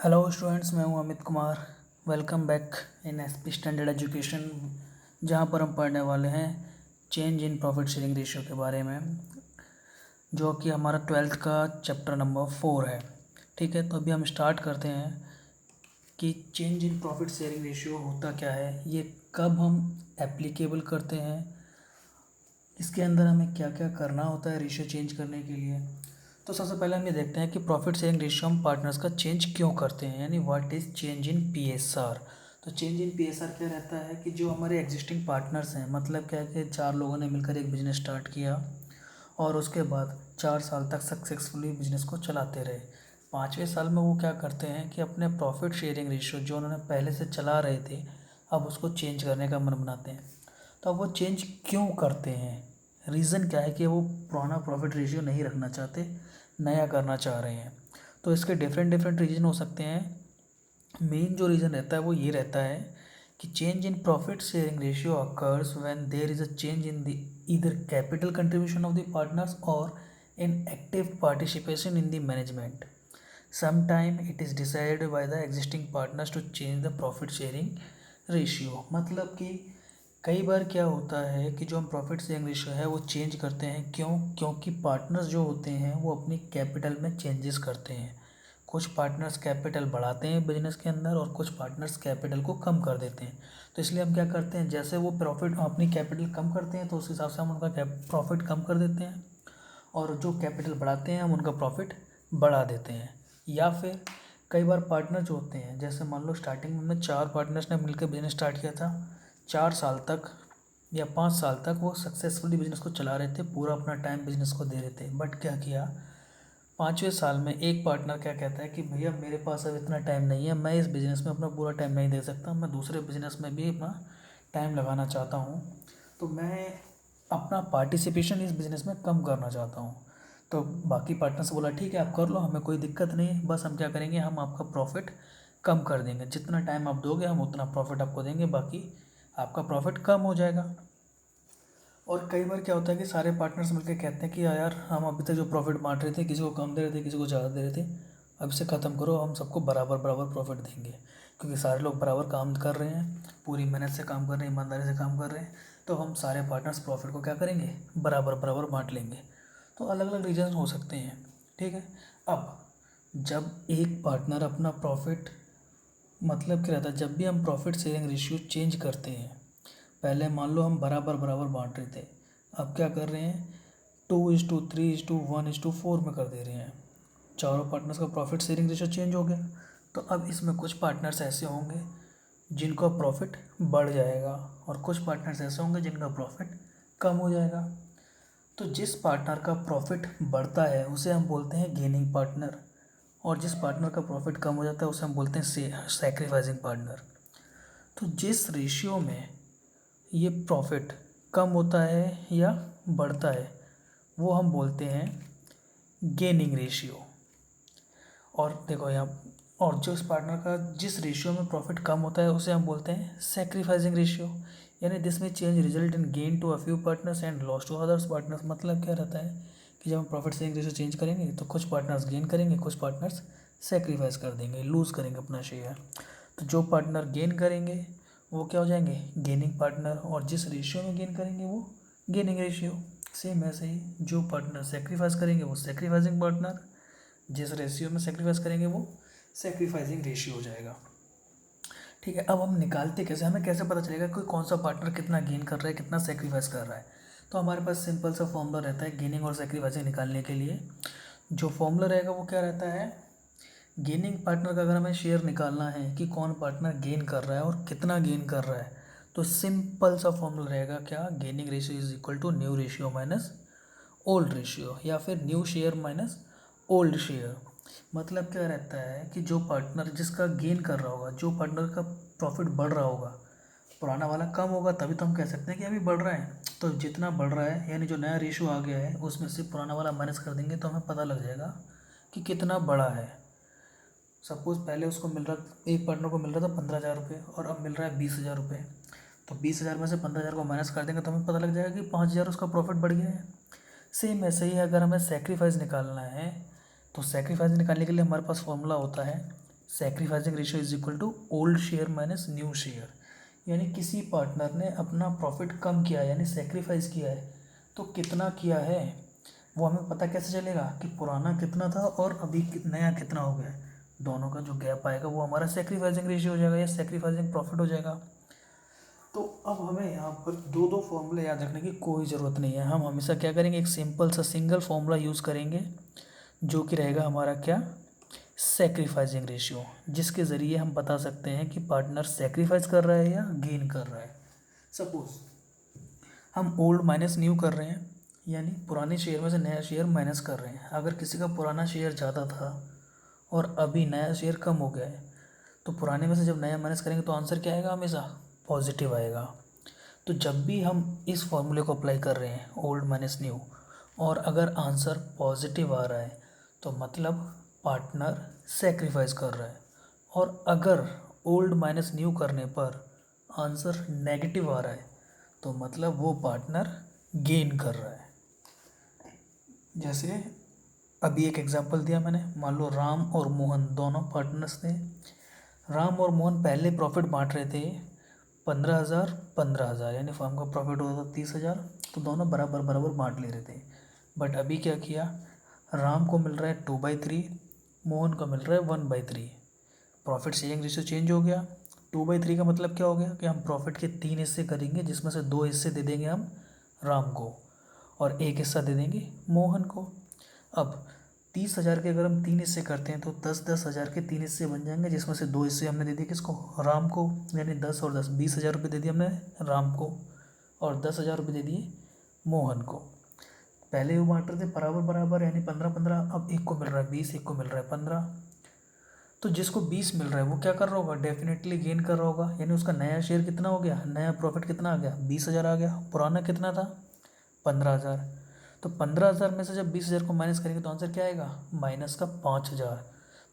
Hello students, मैं हूं Amit Kumar. Welcome back in SP standard education, जहां पर हम पढ़ने वाले हैं change in profit sharing ratio के बारे में, जो कि हमारा 12th का चैप्टर नंबर 4 है। ठीक है, तो अभी हम स्टार्ट करते हैं कि change in profit sharing ratio होता क्या है, ये कब हम एप्लीकेबल करते हैं, इसके अंदर हमें क्या क्या करना होता है रेशियो चेंज करने के लिए। तो सबसे पहले हम ये देखते हैं कि प्रॉफिट शेयरिंग रेशियो हम पार्टनर्स का चेंज क्यों करते हैं, यानी what is change in PSR. तो चेंज इन पीएसआर क्या रहता है कि जो हमारे एग्जिस्टिंग पार्टनर्स हैं, मतलब क्या है कि 4 लोगों ने मिलकर एक बिज़नेस स्टार्ट किया और उसके बाद 4 साल तक सक्सेसफुली बिजनेस को चलाते रहे। 5वें साल में वो क्या करते हैं कि अपने प्रॉफिट शेयरिंग रेशियो जो उन्होंने पहले से चला रहे थे, अब उसको चेंज करने का मन बनाते हैं। तो अब वो चेंज क्यों करते हैं, रीज़न क्या है कि वो पुराना प्रॉफिट रेशियो नहीं रखना चाहते, नया करना चाह रहे हैं। तो इसके डिफरेंट डिफरेंट रीज़न हो सकते हैं। मेन जो रीज़न रहता है वो ये रहता है कि change in profit sharing ratio occurs when there is a change in the either capital contribution of the partners और in active participation in the management. Sometime it is decided by the existing partners to change the profit sharing ratio. मतलब कि कई बार क्या होता है कि जो हम प्रॉफिट शेयरिंग रेशियो है वो चेंज करते हैं, क्योंकि पार्टनर्स जो होते हैं वो अपनी कैपिटल में चेंजेस करते हैं। कुछ पार्टनर्स कैपिटल बढ़ाते हैं बिजनेस के अंदर और कुछ पार्टनर्स कैपिटल को कम कर देते हैं। तो इसलिए हम क्या करते हैं, जैसे वो प्रॉफिट अपनी कैपिटल कम करते हैं तो उस हिसाब से हम उनका प्रॉफिट कम कर देते हैं, और जो कैपिटल बढ़ाते हैं हम उनका प्रॉफिट बढ़ा देते हैं। या फिर कई बार पार्टनर जो होते हैं, जैसे मान लो स्टार्टिंग में हमने 4 पार्टनर्स ने मिलकर बिजनेस स्टार्ट किया था, 4 साल तक या 5 साल तक वो सक्सेसफुली बिजनेस को चला रहे थे, पूरा अपना टाइम बिजनेस को दे रहे थे। बट क्या किया, 5वें साल में एक पार्टनर क्या कहता है कि भैया मेरे पास अब इतना टाइम नहीं है, मैं इस बिज़नेस में अपना पूरा टाइम नहीं दे सकता, मैं दूसरे बिज़नेस में भी अपना टाइम लगाना चाहता हूँ, तो मैं अपना पार्टिसिपेशन इस बिज़नेस में कम करना चाहता हूँ। तो बाकी पार्टनर से बोला ठीक है आप कर लो, हमें कोई दिक्कत नहीं है, बस हम क्या करेंगे, हम आपका प्रॉफिट कम कर देंगे, जितना टाइम आप दोगे हम उतना प्रॉफिट आपको देंगे, बाकी आपका प्रॉफिट कम हो जाएगा। और कई बार क्या होता है कि सारे पार्टनर्स मिलकर कहते हैं कि यार हम अभी तक जो प्रॉफिट बांट रहे थे, किसी को कम दे रहे थे किसी को ज़्यादा दे रहे थे, अब इसे ख़त्म करो, हम सबको बराबर बराबर प्रॉफिट देंगे, क्योंकि सारे लोग बराबर काम कर रहे हैं, पूरी मेहनत से काम कर रहे हैं, ईमानदारी से काम कर रहे हैं, तो हम सारे पार्टनर्स प्रॉफिट को क्या करेंगे, बराबर बराबर बांट लेंगे। तो अलग अलग रीजन हो सकते हैं। ठीक है, अब जब एक पार्टनर अपना प्रॉफिट, मतलब क्या रहता है, जब भी हम प्रॉफिट शेयरिंग रेशियो चेंज करते हैं, पहले मान लो हम बराबर बराबर बांट रहे थे, अब क्या कर रहे हैं, 2:3:1:4 में कर दे रहे हैं। चारों पार्टनर्स का प्रॉफिट शेयरिंग रेशियो चेंज हो गया। तो अब इसमें कुछ पार्टनर्स ऐसे होंगे जिनका प्रॉफिट बढ़ जाएगा और कुछ पार्टनर्स ऐसे होंगे जिनका प्रॉफिट कम हो जाएगा। तो जिस पार्टनर का प्रॉफिट बढ़ता है उसे हम बोलते हैं गेनिंग पार्टनर, और जिस पार्टनर का प्रॉफिट कम हो जाता है उसे हम बोलते हैं सैक्रिफाइसिंग पार्टनर। तो जिस रेशियो में ये प्रॉफिट कम होता है या बढ़ता है वो हम बोलते हैं गेनिंग रेशियो। और देखो यहाँ, और जो इस पार्टनर का जिस रेशियो में प्रॉफिट कम होता है उसे हम बोलते हैं सेक्रीफाइसिंग रेशियो। यानी दिस में change result in gain to a few partners and loss to others partners. मतलब क्या रहता है कि जब हम प्रॉफिट शेयरिंग रेशियो चेंज करेंगे तो कुछ पार्टनर्स गेन करेंगे, कुछ पार्टनर्स सेक्रीफाइस कर देंगे, लूज़ करेंगे अपना शेयर। तो जो पार्टनर गेन करेंगे वो क्या हो जाएंगे, गेनिंग पार्टनर, और जिस रेशियो में गेन करेंगे वो गेनिंग रेशियो। सेम ऐसे ही जो पार्टनर सेक्रीफाइस करेंगे वो सेक्रीफाइसिंग पार्टनर, जिस रेशियो में सेक्रीफाइस करेंगे वो सेक्रीफाइसिंग रेशियो हो जाएगा। ठीक है, अब हम निकालते कैसे, हमें कैसे पता चलेगा कि कौन सा पार्टनर कितना गेन कर रहा है, कितना सेक्रीफाइस कर रहा है। तो हमारे पास सिंपल सा फॉर्मूला रहता है गेनिंग और सेक्रीफाइसिंग निकालने के लिए। जो फॉर्मूला रहेगा वो क्या रहता है, गेनिंग पार्टनर का अगर हमें शेयर निकालना है कि कौन पार्टनर गेन कर रहा है और कितना गेन कर रहा है, तो सिंपल सा फॉर्मूला रहेगा क्या, gaining ratio is equal to new ratio minus old ratio, या फिर new share minus old share. मतलब क्या रहता है कि जो पार्टनर जिसका गेन कर रहा होगा, जो पार्टनर का प्रॉफिट बढ़ रहा होगा, पुराना वाला कम होगा, तभी तो हम कह सकते हैं कि अभी बढ़ रहा है। तो जितना बढ़ रहा है यानी जो नया रेशियो आ गया है उसमें से पुराना वाला माइनस कर देंगे तो हमें पता लग जाएगा कि कितना बड़ा है। सपोज़ पहले उसको मिल रहा, एक पार्टनर को मिल रहा था 15,000 रुपये और अब मिल रहा है 20,000 रुपये, तो 20,000 में से 15,000 को माइनस कर देंगे तो हमें पता लग जाएगा कि 5,000 उसका प्रॉफिट बढ़ गया है। सेम ऐसे ही अगर हमें सेक्रीफाइस निकालना है, तो सेक्रीफाइस निकालने के लिए हमारे पास फॉर्मूला होता है sacrificing ratio is equal to old share minus new share. यानी किसी पार्टनर ने अपना प्रॉफिट कम किया है यानी सेक्रीफाइस किया है, तो कितना किया है वो हमें पता कैसे चलेगा कि पुराना कितना था और अभी नया कितना हो गया है। दोनों का जो गैप आएगा वो हमारा सेक्रीफाइसिंग रेशियो हो जाएगा या सेक्रीफाइसिंग प्रॉफिट हो जाएगा। तो अब हमें यहाँ पर दो दो फॉर्मूले याद रखने की कोई ज़रूरत नहीं है। हम हमेशा क्या करेंगे, एक सिंपल सा सिंगल फॉर्मूला यूज़ करेंगे जो कि रहेगा हमारा क्या, सेक्रीफाइसिंग रेशियो, जिसके ज़रिए हम बता सकते हैं कि पार्टनर सेक्रीफाइस कर रहा है या गेन कर रहा है। सपोज हम ओल्ड माइनस न्यू कर रहे हैं, यानी पुराने शेयर में से नया शेयर माइनस कर रहे हैं। अगर किसी का पुराना शेयर ज़्यादा था और अभी नया शेयर कम हो गया है, तो पुराने में से जब नया माइनस करेंगे तो आंसर क्या आएगा, हमेशा पॉजिटिव आएगा। तो जब भी हम इस फॉर्मूले को अप्लाई कर रहे हैं ओल्ड माइनस न्यू और अगर आंसर पॉजिटिव आ रहा है तो मतलब पार्टनर सेक्रीफाइस कर रहा है, और अगर ओल्ड माइनस न्यू करने पर आंसर नेगेटिव आ रहा है तो मतलब वो पार्टनर गेन कर रहा है। जैसे अभी एक एग्जांपल दिया मैंने, मान लो राम और मोहन दोनों पार्टनर्स थे। राम और मोहन पहले प्रॉफिट बांट रहे थे 15,000 15,000, यानी फर्म का प्रॉफिट होता था 30,000, तो दोनों बराबर बराबर बांट ले रहे थे। बट अभी क्या किया, राम को मिल रहा है 2/3, मोहन को मिल रहा है 1/3। प्रॉफिट शेयरिंग रेशियो चेंज हो गया। 2/3 का मतलब क्या हो गया कि हम प्रॉफिट के 3 हिस्से करेंगे, जिसमें से 2 हिस्से दे देंगे हम राम को और 1 हिस्सा दे देंगे मोहन को। अब 30,000 के अगर हम 3 हिस्से करते हैं तो 10,000 के 3 हिस्से बन जाएंगे, जिसमें से 2 हिस्से हमने दे दिए किसको, राम को, यानी 10 और 10 20,000 रुपये दे दिए हमने राम को और 10,000 रुपये दे दिए मोहन को। पहले वो बांट रहे थे बराबर बराबर, यानी 15-15, अब एक को मिल रहा है 20, एक को मिल रहा है 15। तो जिसको 20 मिल रहा है वो क्या कर रहा होगा, डेफिनेटली गेन कर रहा होगा, यानी उसका नया शेयर कितना हो गया, नया प्रॉफिट कितना आ गया, 20,000 आ गया। पुराना कितना था, 15,000। तो 15,000 में से जब 20,000 को माइनस करेंगे तो आंसर क्या आएगा, माइनस का 5,000।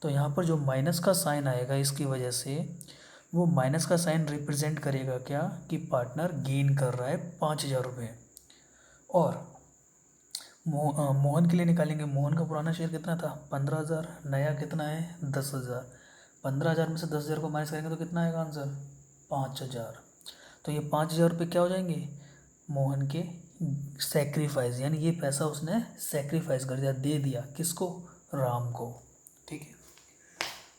तो यहाँ पर जो माइनस का साइन आएगा इसकी वजह से, वो माइनस का साइन रिप्रेजेंट करेगा क्या, कि पार्टनर गेन कर रहा है 5,000 रुपये। और मोहन के लिए निकालेंगे, मोहन का पुराना शेयर कितना था 15,000, नया कितना है 10,000। 15,000 में से 10,000 को माइनस करेंगे तो कितना आएगा आंसर, 5,000। तो ये 5,000 रुपये क्या हो जाएंगे, मोहन के सेक्रीफाइस, यानी ये पैसा उसने सेक्रीफाइस कर दिया, दे दिया किसको, राम को। ठीक है,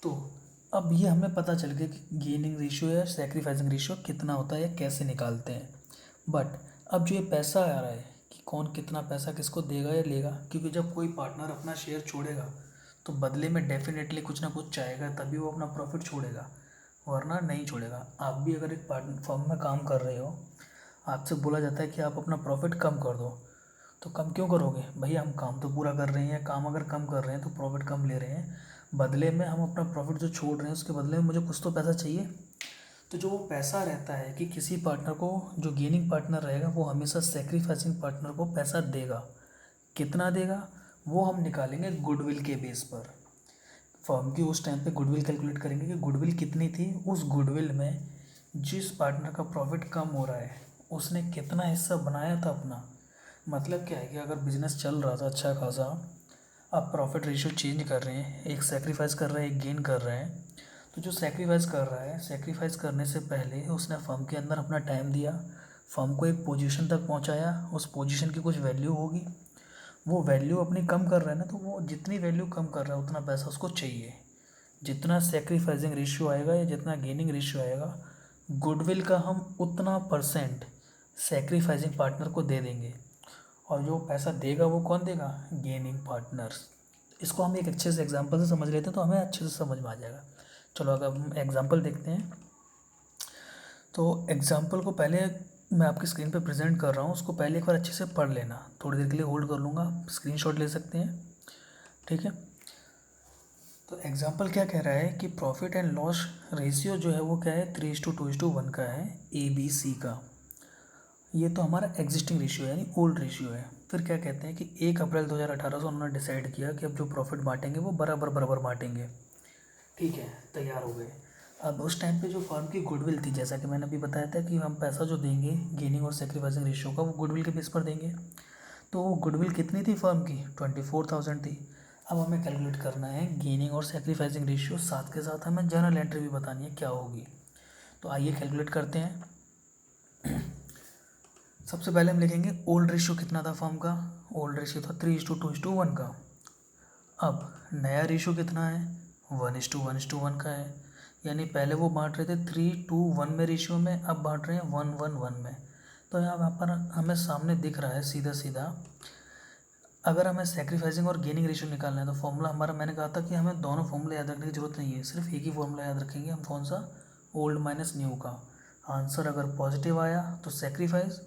तो अब ये हमें पता चल गया कि गेनिंग रेशियो या सेक्रीफाइसिंग रेशियो कितना होता है या कैसे निकालते हैं। बट अब जो ये पैसा आ रहा है कि कौन कितना पैसा किसको देगा या लेगा, क्योंकि जब कोई पार्टनर अपना शेयर छोड़ेगा तो बदले में डेफिनेटली कुछ ना कुछ चाहेगा, तभी वो अपना प्रॉफिट छोड़ेगा, वरना नहीं छोड़ेगा। आप भी अगर एक पार्टनर फर्म में काम कर रहे हो, आपसे बोला जाता है कि आप अपना प्रॉफिट कम कर दो, तो कम क्यों करोगे भैया, हम काम तो पूरा कर रहे हैं, काम अगर कम कर रहे हैं तो प्रॉफिट कम ले रहे हैं, बदले में हम अपना प्रॉफिट जो छोड़ रहे हैं उसके बदले में मुझे कुछ तो पैसा चाहिए। तो जो वो पैसा रहता है कि किसी पार्टनर को, जो गेनिंग पार्टनर रहेगा वो हमेशा सेक्रीफाइसिंग पार्टनर को पैसा देगा। कितना देगा वो हम निकालेंगे गुडविल के बेस पर। फर्म की उस टाइम पे गुडविल कैलकुलेट करेंगे कि गुडविल कितनी थी, उस गुडविल में जिस पार्टनर का प्रॉफिट कम हो रहा है उसने कितना हिस्सा बनाया था अपना। मतलब क्या है कि अगर बिजनेस चल रहा था अच्छा खासा, आप प्रॉफिट रेशियो चेंज कर रहे हैं, एक सेक्रीफाइस कर रहे हैं एक गेन कर रहे हैं, तो जो सेक्रीफाइस कर रहा है, सेक्रीफाइस करने से पहले उसने फर्म के अंदर अपना टाइम दिया, फर्म को एक पोजीशन तक पहुंचाया, उस पोजीशन की कुछ वैल्यू होगी, वो वैल्यू अपनी कम कर रहा है ना, तो वो जितनी वैल्यू कम कर रहा है उतना पैसा उसको चाहिए। जितना सेक्रीफाइसिंग रेशियो आएगा या जितना गेनिंग रेशियो आएगा, गुडविल का हम उतना परसेंट सेक्रीफाइसिंग पार्टनर को दे देंगे, और जो पैसा देगा वो कौन देगा, गेनिंग पार्टनर्स। इसको हम एक अच्छे से एग्जांपल से समझ लेते हैं तो हमें अच्छे से समझ में आ जाएगा। चलो अगर हम एग्जांपल देखते हैं, तो एग्जांपल को पहले मैं आपकी स्क्रीन पे प्रेजेंट कर रहा हूँ, उसको पहले एक बार अच्छे से पढ़ लेना। थोड़ी देर के लिए होल्ड कर लूँगा, स्क्रीनशॉट ले सकते हैं, ठीक है। तो एग्जांपल क्या कह रहा है कि प्रॉफिट एंड लॉस रेशियो जो है वो क्या है, 3:2:1 का है, ABC का। ये तो हमारा एग्जिस्टिंग रेशियो है, यानी ओल्ड रेशियो है। फिर क्या कहते हैं कि 1 अप्रैल 2018 से उन्होंने डिसाइड किया कि अब जो प्रॉफिट बांटेंगे वो बराबर बराबर बांटेंगे। ठीक है, तैयार हो गए। अब उस टाइम पे जो फर्म की गुडविल थी, जैसा कि मैंने अभी बताया था कि हम पैसा जो देंगे गेनिंग और सेक्रीफाइसिंग रेशियो का, वो गुडविल के बेस पर देंगे। तो वो गुडविल कितनी थी फर्म की, 24,000 थी। अब हमें कैलकुलेट करना है गेनिंग और सेक्रीफाइसिंग रेशियो, साथ के साथ हमें जर्नल एंट्री भी बतानी है क्या होगी। तो आइए कैलकुलेट करते हैं। सबसे पहले हम लिखेंगे ओल्ड रेशियो कितना था फर्म का। ओल्ड रेशियो था 3:2:1 का। अब नया रेशियो कितना है, 1:1:1 का है। यानी पहले वो बांट रहे थे 3:1 में रेशियो में, अब बांट रहे हैं 1:1 में। तो यहाँ पर हमें सामने दिख रहा है सीधा सीधा, अगर हमें सेक्रीफाइसिंग और गेनिंग रेशियो निकालना है तो फॉर्मूला हमारा, मैंने कहा था कि हमें दोनों फॉर्मूला याद रखने की जरूरत नहीं है, सिर्फ एक ही फॉर्मूला याद रखेंगे हम। कौन सा? ओल्ड माइनस न्यू का। आंसर अगर पॉजिटिव आया तो सेक्रीफाइस,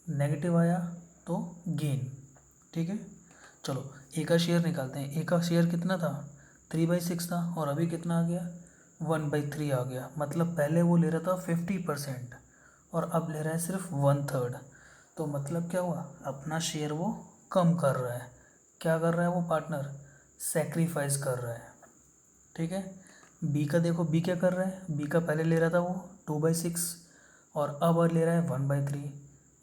नेगेटिव आया तो गेन। ठीक है, चलो ए का शेयर निकालते हैं। ए का शेयर कितना था, 3/6 था, और अभी कितना आ गया, 1/3 आ गया। मतलब पहले वो ले रहा था 50% और अब ले रहा है सिर्फ 1/3। तो मतलब क्या हुआ, अपना शेयर वो कम कर रहा है। क्या कर रहा है वो पार्टनर, सेक्रीफाइस कर रहा है। ठीक है, बी का देखो, बी क्या कर रहा है, बी का पहले ले रहा था वो 2/6 और अब ले रहा है 1/3।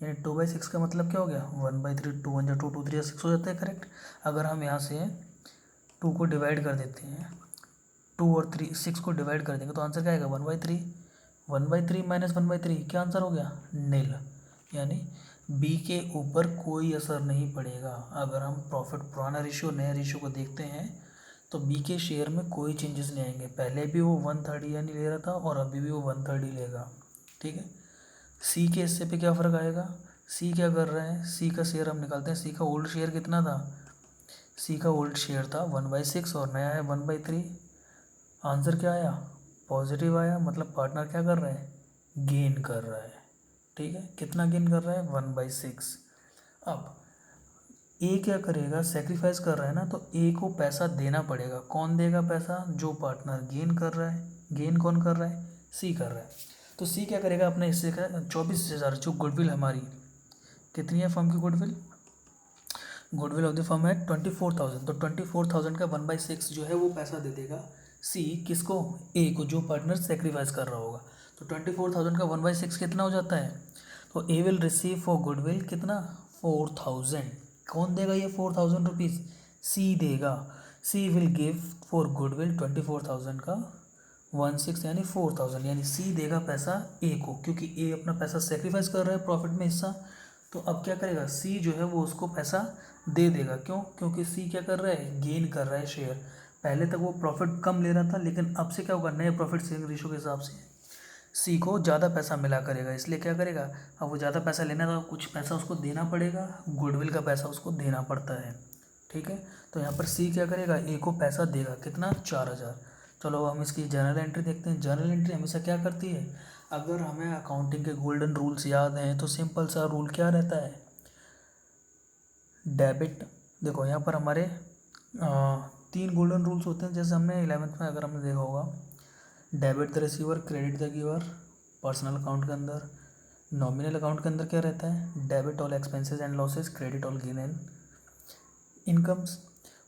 यानी 2/6 का मतलब क्या हो गया, 1/3। 2 1 2 2 3 6 हो जाता है, करेक्ट। अगर हम यहाँ से 2 को डिवाइड कर देते हैं, 2 और 3 6 को डिवाइड कर देंगे तो आंसर क्या आएगा, 1/3। 1/3 माइनस 1/3 क्या आंसर हो गया, नील। यानी बी के ऊपर कोई असर नहीं पड़ेगा। अगर हम प्रॉफिट पुराना रेशियो नया रेशियो को देखते हैं तो बी के शेयर में कोई चेंजेस नहीं आएंगे। पहले भी वो 1/3 यानी ले रहा था और अभी भी वो 1/3 ही लेगा। ठीक है, सी के हिस्से पे क्या फ़र्क आएगा, सी क्या कर रहा है, सी का शेयर हम निकालते हैं। सी का ओल्ड शेयर कितना था, सी का ओल्ड शेयर था 1/6 और नया है 1/3। आंसर क्या आया, पॉजिटिव आया। मतलब पार्टनर क्या कर रहा है, गेन कर रहा है। ठीक है, कितना गेन कर रहा है, 1/6। अब ए क्या करेगा, सेक्रीफाइस कर रहा है ना, तो ए को पैसा देना पड़ेगा। कौन देगा पैसा, जो पार्टनर गेन कर रहा है। गेन कौन कर रहा है, सी कर रहा है। तो सी क्या करेगा, अपने हिस्से का 24,000, जो गुडविल हमारी कितनी है फर्म की, goodwill, goodwill of the firm है 24,000। तो 24,000 का 1/6 जो है वो पैसा दे देगा सी, किसको, ए को, जो पार्टनर सेक्रीफाइस कर रहा होगा। तो 24,000 का 1/6 कितना हो जाता है, तो ए विल रिसीव फॉर गुडविल कितना, 4,000। कौन देगा ये 4,000 रुपीज़, सी देगा। सी विल गिव फॉर गुडविल 24,000 का 1/6 यानी 4,000। यानी सी देगा पैसा ए को, क्योंकि ए अपना पैसा सेक्रीफाइस कर रहा है, प्रॉफिट में हिस्सा। तो अब क्या करेगा, सी जो है वो उसको पैसा दे देगा। क्यों, क्योंकि सी क्या कर रहा है, गेन कर रहा है शेयर। पहले तक वो प्रॉफिट कम ले रहा था, लेकिन अब से क्या होगा, नए प्रॉफिट शेयरिंग रेशियो के हिसाब से सी को ज़्यादा पैसा मिला करेगा। इसलिए क्या करेगा, अब वो ज़्यादा पैसा लेना था, कुछ पैसा उसको देना पड़ेगा, गुडविल का पैसा उसको देना पड़ता है। ठीक है, तो यहाँ पर सी क्या करेगा, ए को पैसा देगा, कितना, 4,000। चलो हम इसकी जर्नल एंट्री देखते हैं। जर्नल एंट्री हमेशा क्या करती है, अगर हमें अकाउंटिंग के गोल्डन रूल्स याद हैं तो सिंपल सा रूल क्या रहता है, डेबिट। देखो यहाँ पर हमारे 3 गोल्डन रूल्स होते हैं, जैसे हमने 11th में अगर हमने देखा होगा, debit the receiver, credit the giver. Personal account के अंदर, नॉमिनल अकाउंट के अंदर क्या रहता है, debit all expenses and losses, credit all gain and incomes.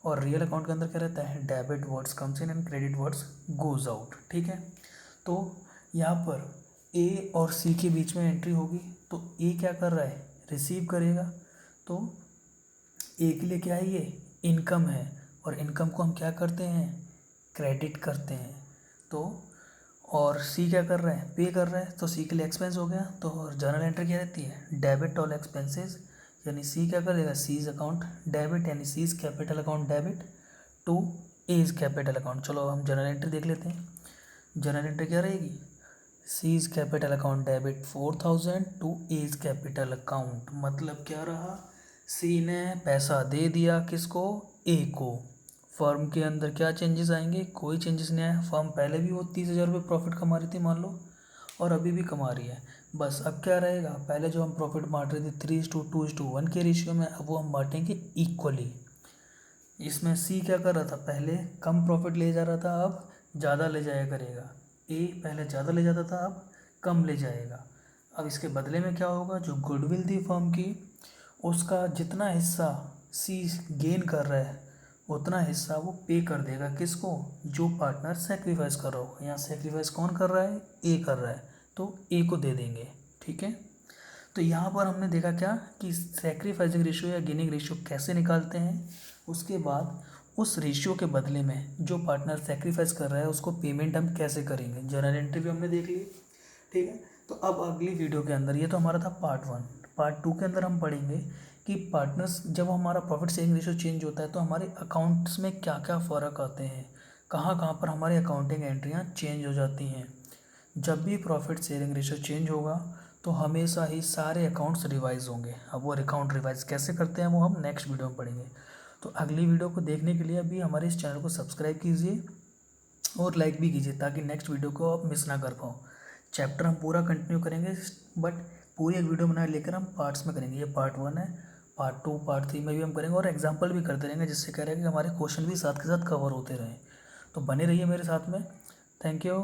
और रियल अकाउंट के अंदर क्या रहता है, debit words comes in and credit words goes out. ठीक है, तो यहाँ पर ए और सी के बीच में एंट्री होगी। तो ए क्या कर रहा है, रिसीव करेगा। तो ए के लिए क्या है, ये इनकम है, और इनकम को हम क्या करते हैं, क्रेडिट करते हैं। तो और सी क्या कर रहा है, पे कर रहा है, तो सी के लिए एक्सपेंस हो गया। तो जर्नल एंट्री क्या रहती है, डेबिट ऑल एक्सपेंसेस। यानी सी क्या करेगा, सीज अकाउंट डेबिट, यानी C's capital account debit to A's capital account. चलो हम जर्नल एंट्री देख लेते हैं। जर्नल एंट्री क्या रहेगी, C's capital account debit 4,000 to A's capital account. मतलब क्या रहा, सी ने पैसा दे दिया किसको, ए को। फर्म के अंदर क्या चेंजेस आएंगे, कोई चेंजेस नहीं आया। फर्म पहले भी वो 30,000 रुपये प्रॉफिट कमा रही थी मान लो, और अभी भी कमा रही है। बस अब क्या रहेगा, पहले जो हम प्रॉफिट बांट रहे थे 3:2:1 के रेशियो में, अब वो हम बांटेंगे इक्वली। इसमें सी क्या कर रहा था, पहले कम प्रॉफिट ले जा रहा था, अब ज़्यादा ले जाया करेगा। ए पहले ज़्यादा ले जाता था, अब कम ले जाएगा। अब इसके बदले में क्या होगा, जो गुडविल थी फर्म की, उसका जितना हिस्सा सी गेन कर रहा है उतना हिस्सा वो पे कर देगा किसको, जो पार्टनर सेक्रीफाइस कर रहा हो। यहाँ सेक्रीफाइस कौन कर रहा है, ए कर रहा है, तो ए को दे देंगे। ठीक है, तो यहाँ पर हमने देखा क्या कि सेक्रीफाइसिंग रेशियो या गेनिंग रेशियो कैसे निकालते हैं। उसके बाद उस रेशियो के बदले में जो पार्टनर सेक्रीफाइस कर रहा है उसको पेमेंट हम कैसे करेंगे। जर्नल एंट्री भी हमने देख ली, ठीक है। तो अब अगली वीडियो के अंदर, ये तो हमारा था पार्ट 1, पार्ट 2 के अंदर हम पढ़ेंगे कि पार्टनर्स जब हमारा प्रॉफिट शेयरिंग रेशियो चेंज होता है तो हमारे अकाउंट्स में क्या क्या फ़र्क आते हैं, कहाँ कहाँ पर हमारी अकाउंटिंग एंट्रियाँ चेंज हो जाती हैं। जब भी प्रॉफिट शेयरिंग रेशियो चेंज होगा तो हमेशा ही सारे अकाउंट्स रिवाइज होंगे। अब वो अकाउंट रिवाइज कैसे करते हैं वो हम नेक्स्ट वीडियो में पढ़ेंगे। तो अगली वीडियो को देखने के लिए अभी हमारे इस चैनल को सब्सक्राइब कीजिए और लाइक भी कीजिए ताकि नेक्स्ट वीडियो को आप मिस ना कर पाओ। चैप्टर हम पूरा कंटिन्यू करेंगे, बट पूरी एक वीडियो बना लेकर हम पार्ट्स में करेंगे। ये पार्ट 1 है, पार्ट 2 पार्ट 3 में भी हम करेंगे और एग्जाम्पल भी करते रहेंगे, जिससे कह रहे हैं कि हमारे क्वेश्चन भी साथ के साथ कवर होते रहें। तो बने रहिए मेरे साथ में। Thank you.